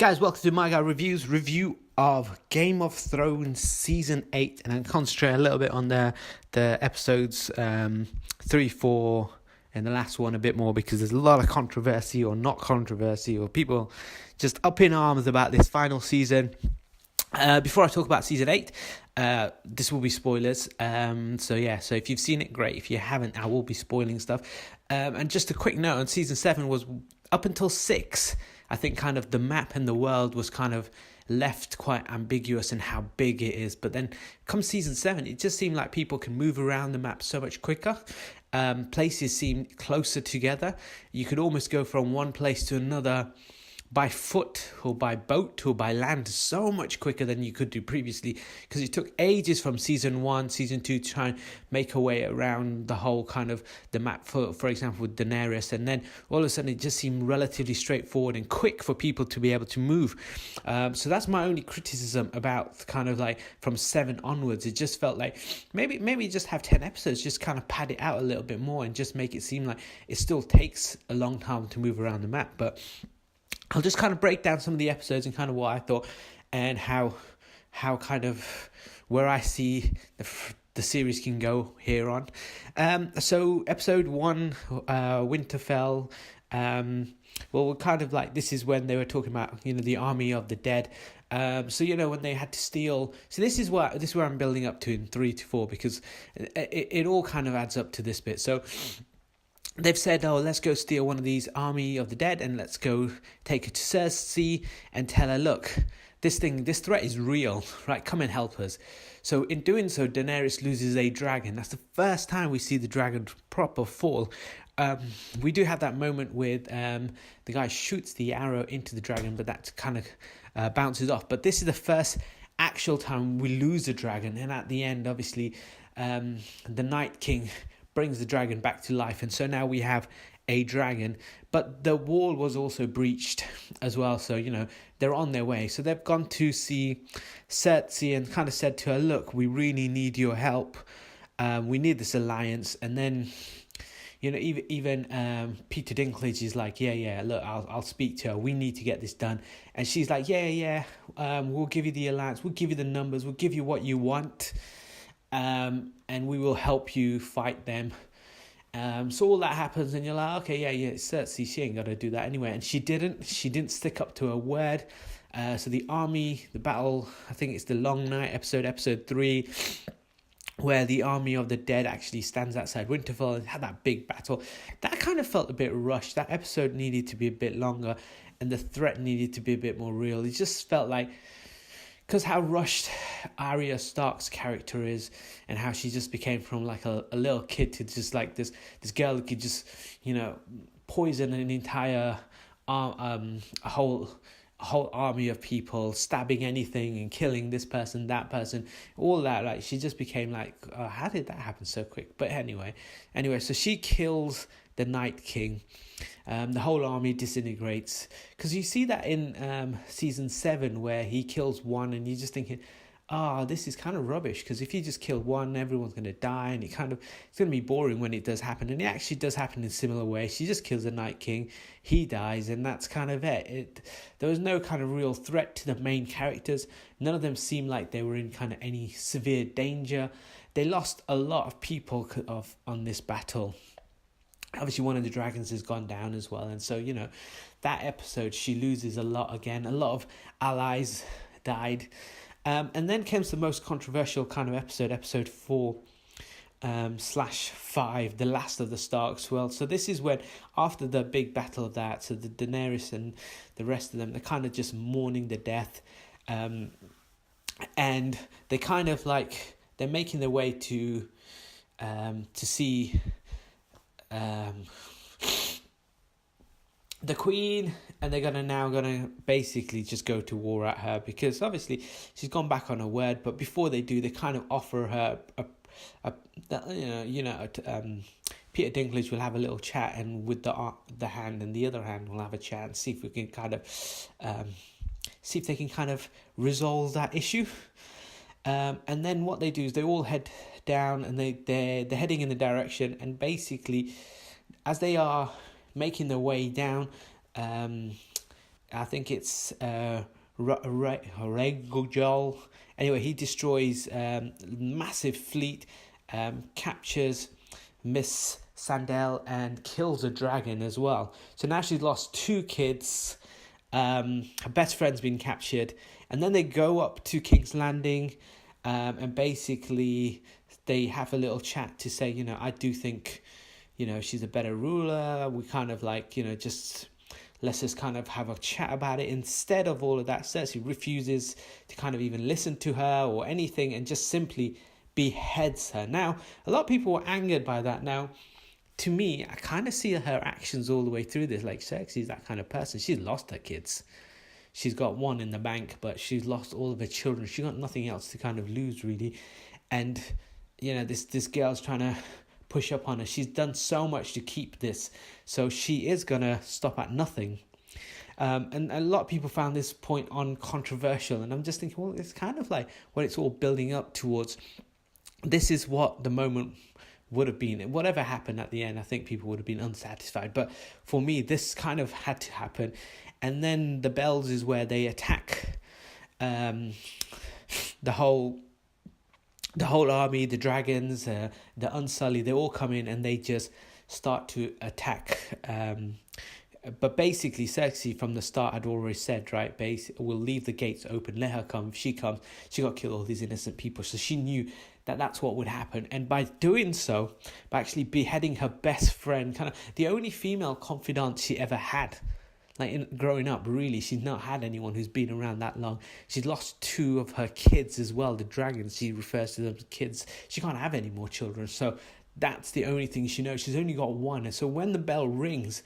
Guys, welcome to My Guy Reviews review of Game of Thrones Season 8. And I'm concentrate a little bit on the episodes 3, 4, and the last one a bit more because there's a lot of controversy or not controversy or people just up in arms about this final season. Before I talk about Season 8, this will be spoilers. So if you've seen it, great. If you haven't, I will be spoiling stuff. And just a quick note on Season 7 was up until 6, I think kind of the map and the world was kind of left quite ambiguous in how big it is. But then come Season 7, it just seemed like people can move around the map so much quicker. Places seemed closer together. You could almost go from one place to another by foot or by boat or by land so much quicker than you could do previously, because it took ages from season 1, season 2 to try and make a way around the whole kind of the map, for example with Daenerys, and then all of a sudden it just seemed relatively straightforward and quick for people to be able to move. So that's my only criticism about kind of like from 7 onwards. It just felt like maybe just have 10 episodes, just kind of pad it out a little bit more and just make it seem like it still takes a long time to move around the map. But I'll just kind of break down some of the episodes and kind of what I thought and how kind of where I see the series can go here on. So episode 1, Winterfell. We're kind of like, this is when they were talking about, the army of the dead. So when they had to steal. So this is where I'm building up to in 3 to 4, because it all kind of adds up to this bit. So they've said, let's go steal one of these army of the dead and let's go take her to Cersei and tell her, look, this threat is real, right? Come and help us. So in doing so, Daenerys loses a dragon. That's the first time we see the dragon proper fall. We do have that moment with the guy shoots the arrow into the dragon, but that kind of bounces off. But this is the first actual time we lose a dragon. And at the end, obviously, the Night King brings the dragon back to life, and so now we have a dragon. But the wall was also breached as well, so they're on their way. So they've gone to see Cersei and kind of said to her, look, we really need your help, we need this alliance. And then even Peter Dinklage is like, look, I'll speak to her, we need to get this done. And she's like, we'll give you the alliance, we'll give you the numbers, we'll give you what you want, and we will help you fight them. So all that happens, and you're like, okay, it's Cersei, she ain't got to do that anyway. And she didn't stick up to her word. So the army, the battle, I think it's the Long Night episode 3, where the army of the dead actually stands outside Winterfell and had that big battle. That kind of felt a bit rushed. That episode needed to be a bit longer, and the threat needed to be a bit more real. It just felt like, because how rushed Arya Stark's character is, and how she just became from like a little kid to just like this girl who could just poison an entire a whole army of people, stabbing anything and killing this person, that person, all that. Like she just became like, how did that happen so quick? But anyway, so she kills the Night King. The whole army disintegrates, because you see that in season 7 where he kills one, and you're just thinking, this is kind of rubbish, because if you just kill one, everyone's going to die, and it's going to be boring when it does happen. And it actually does happen in a similar way. She just kills the Night King, he dies, and that's kind of it. There was no kind of real threat to the main characters. None of them seemed like they were in kind of any severe danger. They lost a lot of people on this battle. Obviously, one of the dragons has gone down as well. And so, that episode, she loses a lot again. A lot of allies died. And then comes the most controversial kind of episode 4 /5, the last of the Starks. Well, so this is when, after the big battle of that, so the Daenerys and the rest of them, they're kind of just mourning the death. And they kind of like, they're making their way to see the Queen, and they're gonna basically just go to war at her, because obviously she's gone back on her word. But before they do, they kind of offer her Peter Dinklage will have a little chat, and with the hand and the other hand will have a chat and see if we can kind of see if they can kind of resolve that issue. And then what they do is they all head down, and they're heading in the direction, and basically as they are making their way down, I think it's Regojol. Anyway, he destroys massive fleet, captures Miss Sandel, and kills a dragon as well. So now she's lost 2 kids. Her best friend's been captured, and then they go up to King's Landing, and basically they have a little chat to say, I do think, she's a better ruler. We kind of like, just let's just kind of have a chat about it. Instead of all of that, Cersei refuses to kind of even listen to her or anything, and just simply beheads her. Now, a lot of people were angered by that. Now, to me, I kind of see her actions all the way through this. Like, Cersei's that kind of person. She's lost her kids. She's got one in the bank, but she's lost all of her children. She got nothing else to kind of lose, really. And, this girl's trying to push up on her. She's done so much to keep this. So she is going to stop at nothing. And a lot of people found this point on controversial. And I'm just thinking, well, it's kind of like when it's all building up towards, this is what the moment would have been. Whatever happened at the end, I think people would have been unsatisfied. But for me, this kind of had to happen. And then the bells is where they attack the whole army, the dragons, the Unsullied. They all come in and they just start to attack. But basically, Cersei from the start had already said, right, we'll leave the gates open, let her come. If she comes, she got to kill all these innocent people. So she knew that that's what would happen. And by doing so, by actually beheading her best friend, kind of the only female confidant she ever had, like growing up, really, she's not had anyone who's been around that long. She's lost 2 of her kids as well, the dragons. She refers to them as kids. She can't have any more children. So that's the only thing she knows. She's only got one. And so when the bell rings,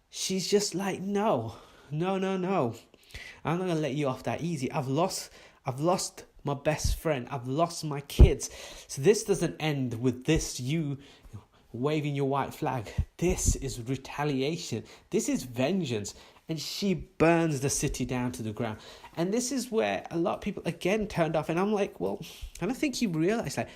she's just like, no. I'm not going to let you off that easy. I've lost my best friend. I've lost my kids. So this doesn't end with this, you waving your white flag. This is retaliation. This is vengeance. And she burns the city down to the ground. And this is where a lot of people again turned off. And I'm like, well, I don't think you realize, like,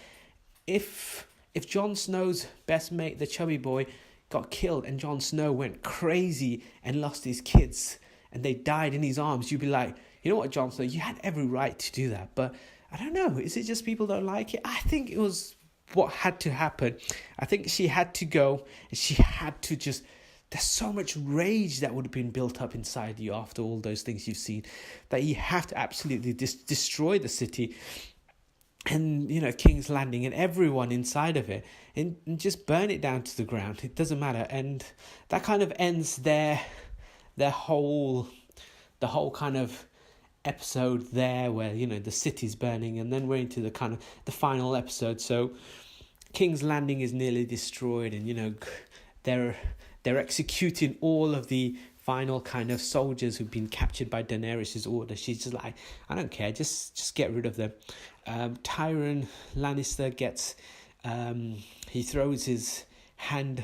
if Jon Snow's best mate, the chubby boy, got killed and Jon Snow went crazy and lost his kids and they died in his arms, you'd be like, you know what, Jon Snow, you had every right to do that. But I don't know, is it just people don't like it? I think it was what had to happen. I think she had to go, and she had to just, there's so much rage that would have been built up inside you after all those things you've seen, that you have to absolutely destroy the city and, King's Landing and everyone inside of it, and just burn it down to the ground. It doesn't matter. And that kind of ends the whole kind of episode there, where the city's burning, and then we're into the kind of the final episode. So King's Landing is nearly destroyed, and they're executing all of the final kind of soldiers who've been captured by Daenerys' order. She's just like, I don't care, just get rid of them. Tyrion Lannister gets he throws his hand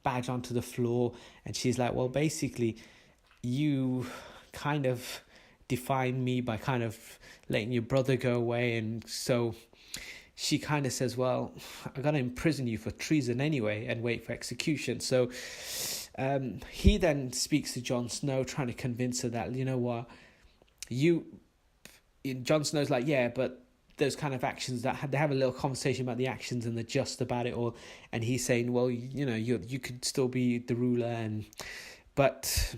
badge onto the floor, and she's like, well, basically you kind of define me by kind of letting your brother go away. And so she kind of says, well, I gotta imprison you for treason anyway and wait for execution. So he then speaks to Jon Snow, trying to convince her that, you know what, Jon Snow's like, yeah, but those kind of actions, that they have a little conversation about the actions and the just about it all, and he's saying, well, you could still be the ruler, but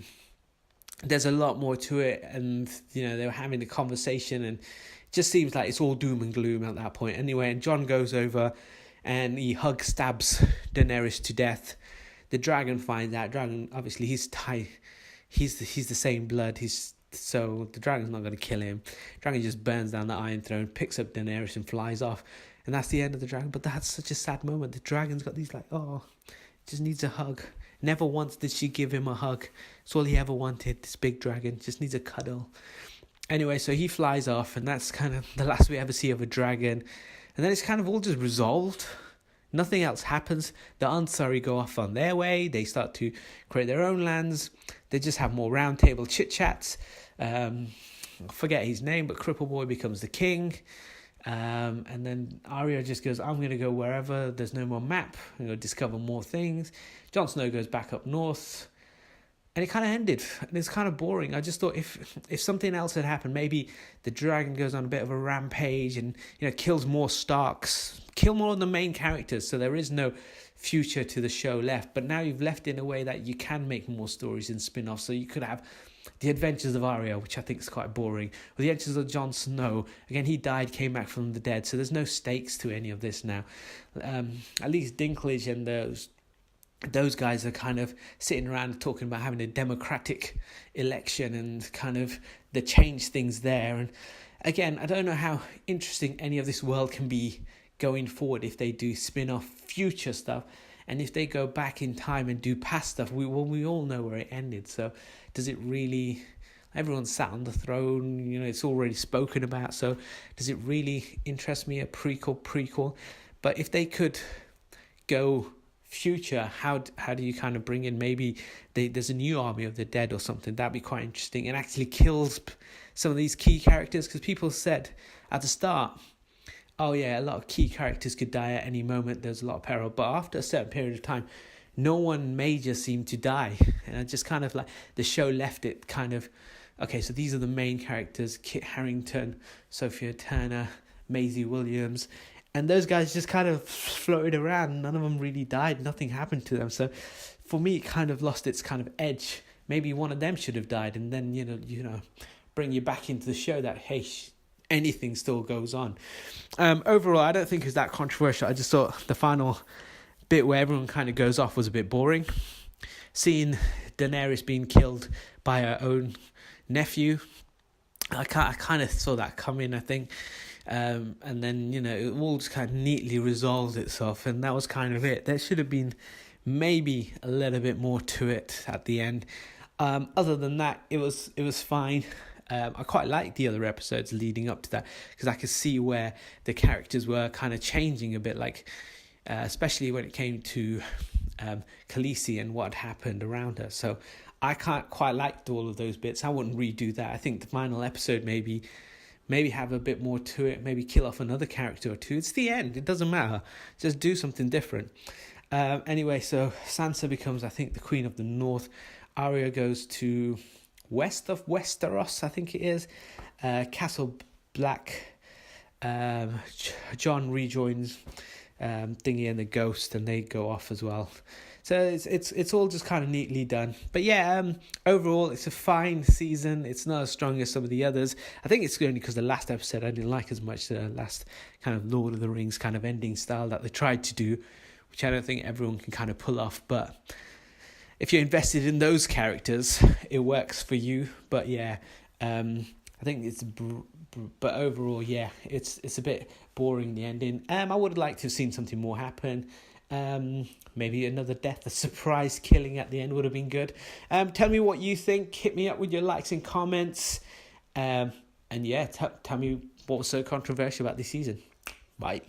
there's a lot more to it. And they were having the conversation, and it just seems like it's all doom and gloom at that point anyway. And Jon goes over and he stabs Daenerys to death. The dragon finds out. Dragon, obviously, he's the same blood. So the dragon's not going to kill him. Dragon just burns down the Iron Throne, picks up Daenerys and flies off. And that's the end of the dragon. But that's such a sad moment. The dragon's got these just needs a hug. Never once did she give him a hug. It's all he ever wanted. This big dragon just needs a cuddle. Anyway, so he flies off, and that's kind of the last we ever see of a dragon. And then it's kind of all just resolved. Nothing else happens. The Unsullied go off on their way. They start to create their own lands. They just have more roundtable chit-chats. I forget his name, but Cripple Boy becomes the king. And then Arya just goes, I'm going to go wherever there's no more map. I'm going to discover more things. Jon Snow goes back up north. and it kind of ended, and it's kind of boring. I just thought if something else had happened, maybe the dragon goes on a bit of a rampage and kills more Starks, kill more of the main characters, so there is no future to the show left. But now you've left it in a way that you can make more stories and spin-offs. So you could have the adventures of Arya, which I think is quite boring, or the adventures of Jon Snow. Again, he died, came back from the dead, so there's no stakes to any of this now. At least Dinklage and those guys are kind of sitting around talking about having a democratic election and kind of the change things there. And again, I don't know how interesting any of this world can be going forward if they do spin-off future stuff, and if they go back in time and do past stuff. We all know where it ended, so does it really... Everyone's sat on the throne, it's already spoken about, so does it really interest me, a prequel? But if they could go future, how do you kind of bring in, maybe there's a new army of the dead or something? That'd be quite interesting, and actually kills some of these key characters, because people said at the start, oh yeah, a lot of key characters could die at any moment, there's a lot of peril, but after a certain period of time, no one major seemed to die, and I just kind of like, the show left it kind of, okay, so these are the main characters: Kit Harington, Sophia Turner, Maisie Williams, and those guys just kind of floated around. None of them really died. Nothing happened to them. So for me, it kind of lost its kind of edge. Maybe one of them should have died, and then, bring you back into the show that, hey, anything still goes on. Overall, I don't think it's that controversial. I just thought the final bit where everyone kind of goes off was a bit boring. Seeing Daenerys being killed by her own nephew, I kind of saw that coming, I think. And then, it all just kind of neatly resolved itself, and that was kind of it. There should have been maybe a little bit more to it at the end. Other than that, it was fine. I quite liked the other episodes leading up to that, because I could see where the characters were kind of changing a bit, like especially when it came to Khaleesi and what happened around her. So I quite liked all of those bits. I wouldn't redo that. I think the final episode maybe have a bit more to it, maybe kill off another character or two. It's the end, it doesn't matter, just do something different. Anyway, so Sansa becomes, I think, the Queen of the North. Arya goes to west of Westeros, I think it is, Castle Black. Jon rejoins Thingy and the Ghost, and they go off as well. So it's all just kind of neatly done. But yeah, overall, it's a fine season. It's not as strong as some of the others. I think it's only because the last episode I didn't like as much, the last kind of Lord of the Rings kind of ending style that they tried to do, which I don't think everyone can kind of pull off. But if you're invested in those characters, it works for you. But yeah, I think it's... But overall, yeah, it's a bit boring, the ending. I would have liked to have seen something more happen. Maybe another death, a surprise killing at the end would have been good. Tell me what you think. Hit me up with your likes and comments. And yeah, tell me what was so controversial about this season. Bye.